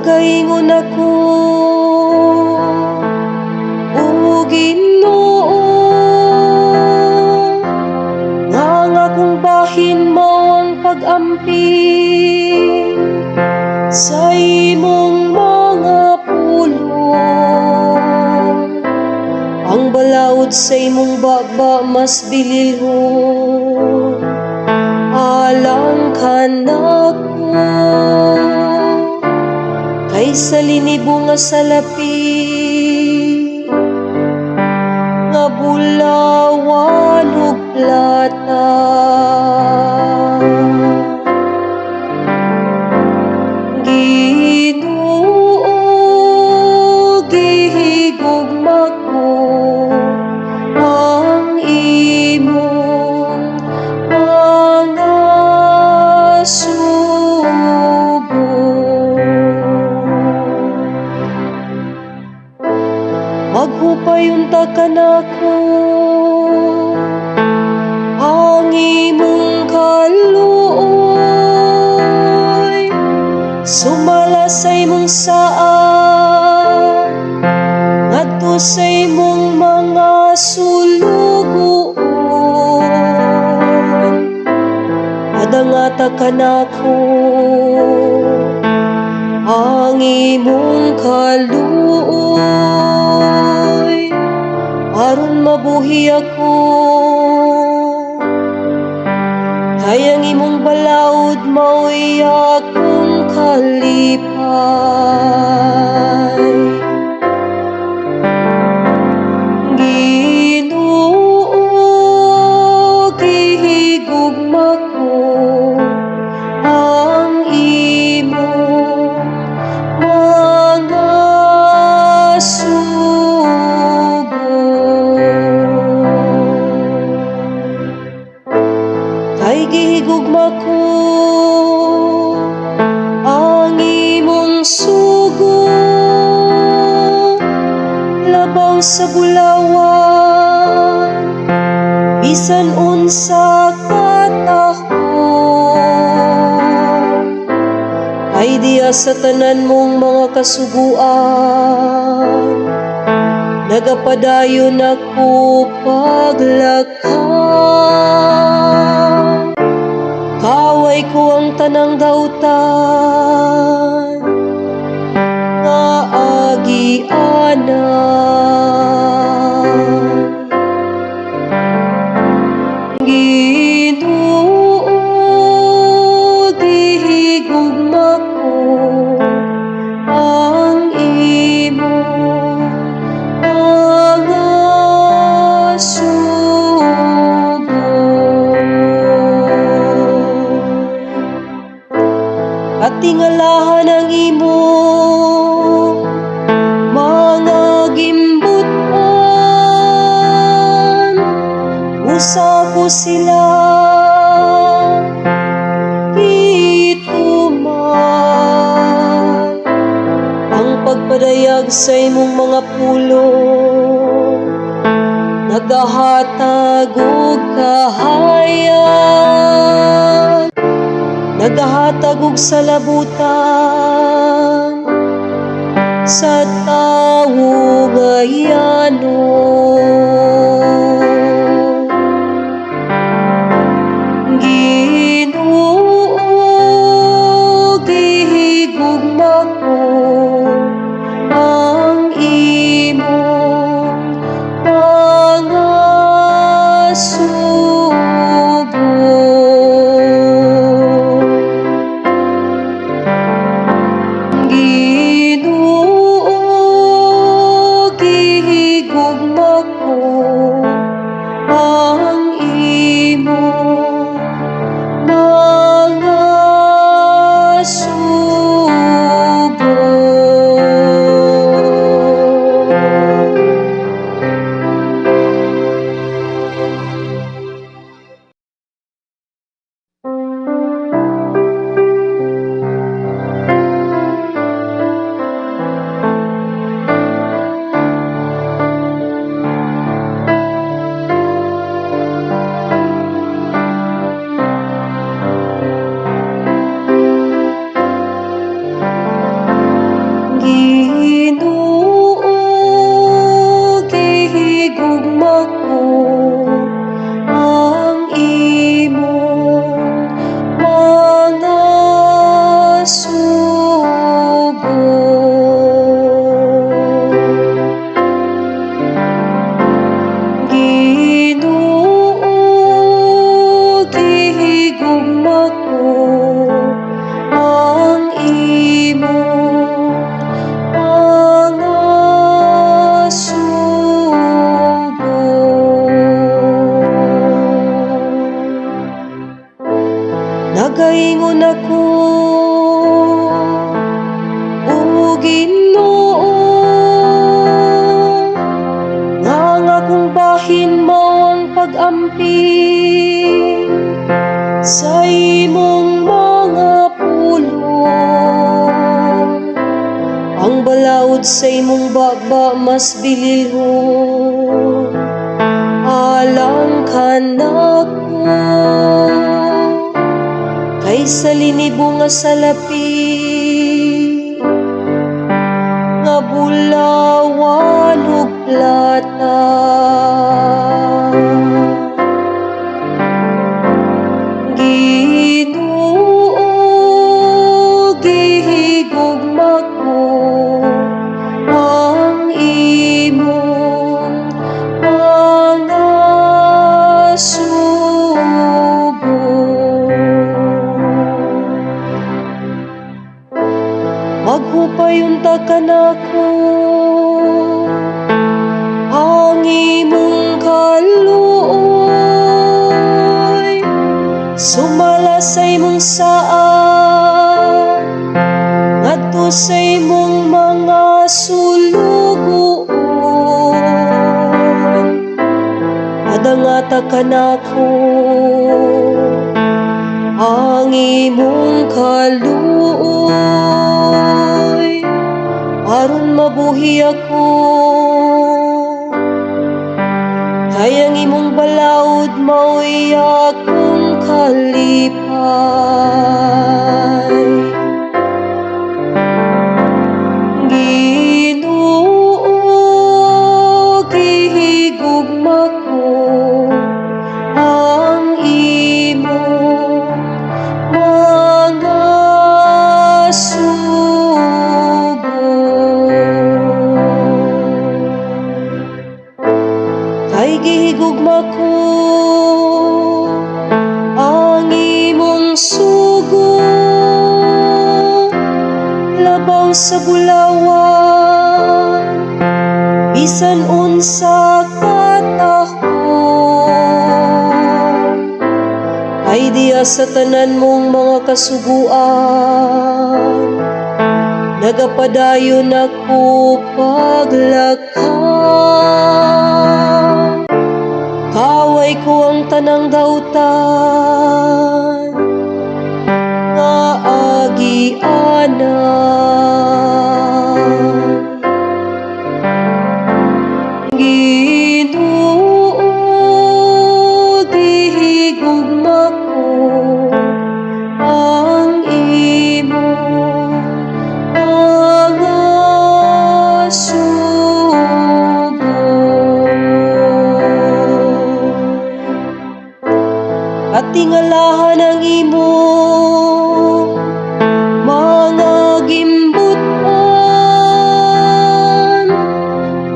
Nagaingon ako, o Ginoo, nga kung bahin mo ang pag-amping sa imong mga pulong. Ang balaod sa imong baba mas bililhon, alang kanako kaysa linibo nga salapi nga bulawan ug plata. Ginoo, gihigugma ko ang imong mga maghupayunta ka nako, ang imong kaluoy sumala sa imong saan ngadto sa imong mga sulugoon. Adangata ka nako, ang imong kaluoy aron mabuhi ako, kay ang imong balaod mao'y akong kalipay. Ginoo, gihigugma ko ang imong mga kay gihigugma ko ang imong sugo, labaw sa bulawan bisan unsa katahon. Ay diya sa tanan mong mga kasuguan nagapadayon ako paglakad. Kaway ko ang tanang dautan nga agianan. Ginoo, gihigugma ko ang imong mga at tingalahan ang imong mga gimbutan. Usa ko sila gituman, ang pagpadayag sa imong mga pulong nagahatag og kahayan, nagahatag og salabutan sa tawo gayanon. Ginoo, gihigugma ko ang imong mga Ginoo, gihigugma gihigugma ko ang imong mga sugo. Nagaingon ako, O Ginoo, nga akong bahin mo ang pag-amping sa imong mga pulong. Ang balaod sa imong baba mas bililhon, alang kanako kaysa linibo nga salapi nga bulawan ug plata. Ginoo, gihigugma ko ang imong mga sugo. Maghupayon ta kanako ang imong kaluoy, sumala sa imong saa ngadto sa imong mga sulugoon. Adangata kanako ang imong kaluoy, aron mabuhi ako. Kay ang imong balaod mao'y akong kalipay. Ginoo, gihigugma ko ang imong mga sugo. Kay gihigugma ko ang imong sugo, labaw sa bulawan, bisan unsa katahon. Ay diya sa tanan mong mga kasuguan, nagapadayon ako paglakad. Kaway ko ang tanang dautan nga agianan. Ginoo, gihigugma ko ang imong mga sugo. At tingalahan ang imong mga gimbutan,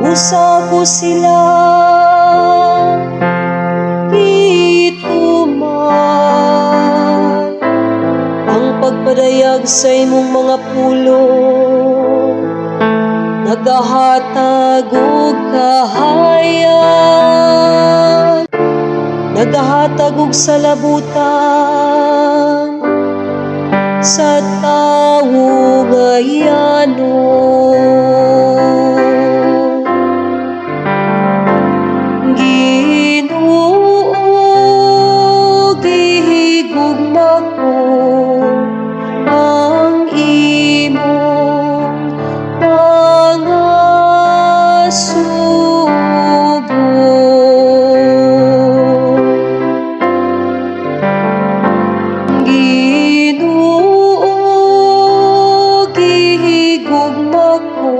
usa ko sila gituman. Ang pagpadayag sa imong mga pulong, nagahatag og kahayag, nagahatag og salabutan sa tawo gayanon. Ginoo, gihigugma ko ang imong mga sugo. Ginoo, gihigugma ko